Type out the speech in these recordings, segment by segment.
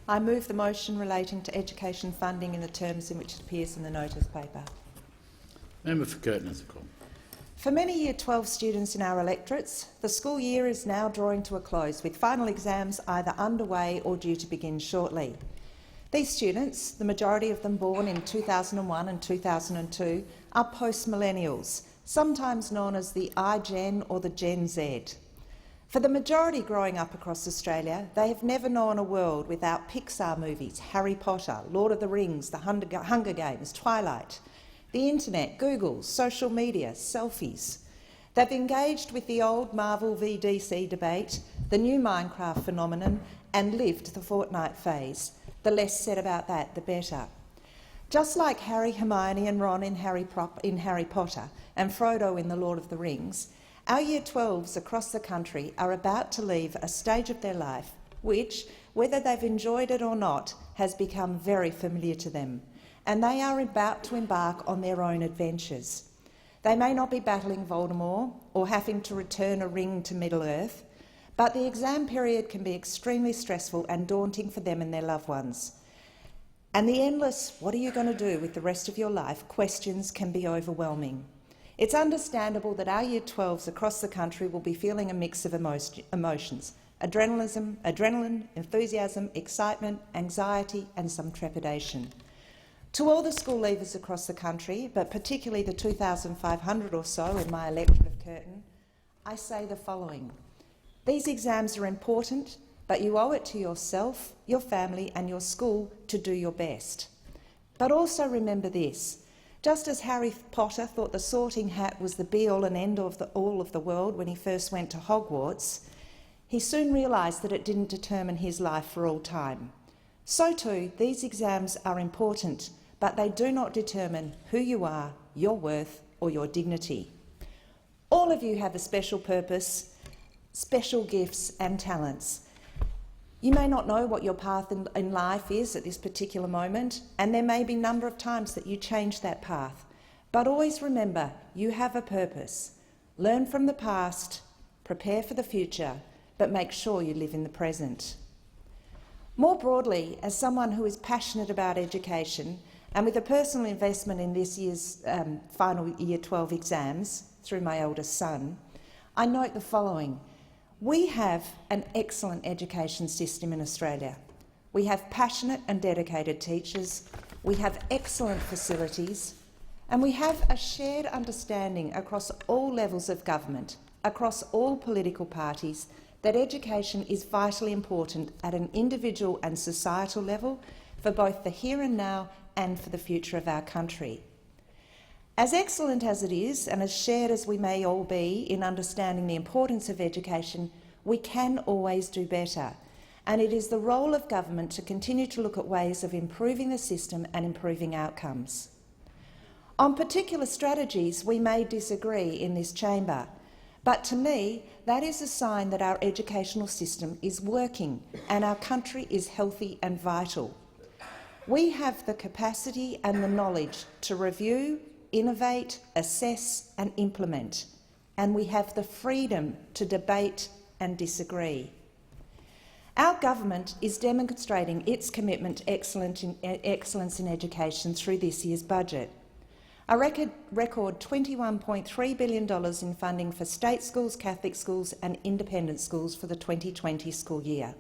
I move the motion relating to education funding in the terms in which it appears in the notice paper. Member for Curtin has a call. For many Year 12 students in our electorates, the school year is now drawing to a close, with final exams either underway or due to begin shortly. These students, the majority of them born in 2001 and 2002, are post-millennials, sometimes known as the iGen or the Gen Z. For the majority growing up across Australia, they have never known a world without Pixar movies, Harry Potter, Lord of the Rings, the Hunger Games, Twilight, the internet, Google, social media, selfies. They've engaged with the old Marvel v DC debate, the new Minecraft phenomenon, and lived the Fortnite phase. The less said about that, the better. Just like Harry, Hermione and Ron in Harry Potter and Frodo in The Lord of the Rings, our Year 12s across the country are about to leave a stage of their life which, whether they've enjoyed it or not, has become very familiar to them, and they are about to embark on their own adventures. They may not be battling Voldemort or having to return a ring to Middle-earth, but the exam period can be extremely stressful and daunting for them and their loved ones. And the endless "what are you going to do with the rest of your life" questions can be overwhelming. It's understandable that our Year 12s across the country will be feeling a mix of emotions: adrenaline, enthusiasm, excitement, anxiety and some trepidation. To all the school leavers across the country, but particularly the 2,500 or so in my electorate of Curtin, I say the following. These exams are important, but you owe it to yourself, your family and your school to do your best. But also remember this: just as Harry Potter thought the Sorting Hat was the be-all and end-all of the world when he first went to Hogwarts, he soon realised that it didn't determine his life for all time. So too, these exams are important, but they do not determine who you are, your worth or your dignity. All of you have a special purpose, special gifts and talents. You may not know what your path in life is at this particular moment, and there may be a number of times that you change that path. But always remember, you have a purpose. Learn from the past, prepare for the future, but make sure you live in the present. More broadly, as someone who is passionate about education, and with a personal investment in this year's final Year 12 exams through my eldest son, I note the following. We have an excellent education system in Australia. We have passionate and dedicated teachers, we have excellent facilities, and we have a shared understanding across all levels of government, across all political parties, that education is vitally important at an individual and societal level for both the here and now and for the future of our country. As excellent as it is, and as shared as we may all be in understanding the importance of education, we can always do better, and it is the role of government to continue to look at ways of improving the system and improving outcomes. On particular strategies, we may disagree in this chamber, but to me, that is a sign that our educational system is working and our country is healthy and vital. We have the capacity and the knowledge to review, innovate, assess and implement, and we have the freedom to debate and disagree. Our government is demonstrating its commitment to excellence in education through this year's budget. A record $21.3 billion in funding for state schools, Catholic schools and independent schools for the 2020 school year.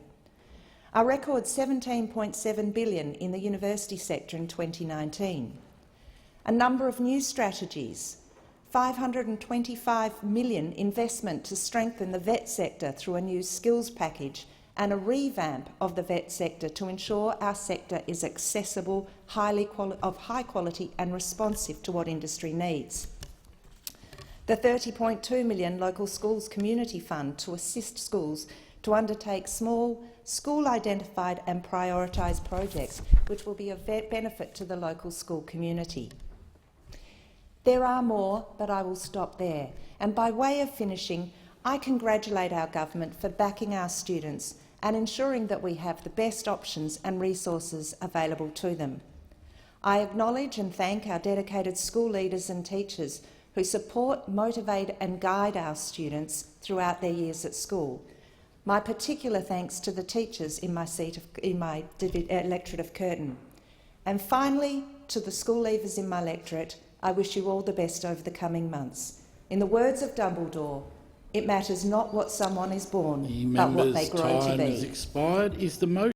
A record $17.7 billion in the university sector in 2019. A number of new strategies, $525 million investment to strengthen the vet sector through a new skills package and a revamp of the vet sector to ensure our sector is accessible, of high quality and responsive to what industry needs. The $30.2 million Local Schools Community Fund to assist schools to undertake small, school-identified and prioritised projects which will be of benefit to the local school community. There are more, but I will stop there. And by way of finishing, I congratulate our government for backing our students and ensuring that we have the best options and resources available to them. I acknowledge and thank our dedicated school leaders and teachers who support, motivate and guide our students throughout their years at school. My particular thanks to the teachers in my electorate of Curtin. And finally, to the school leavers in my electorate, I wish you all the best over the coming months. In the words of Dumbledore, it matters not what someone is born, The but what they member's grow to time has be. expired. Is the motion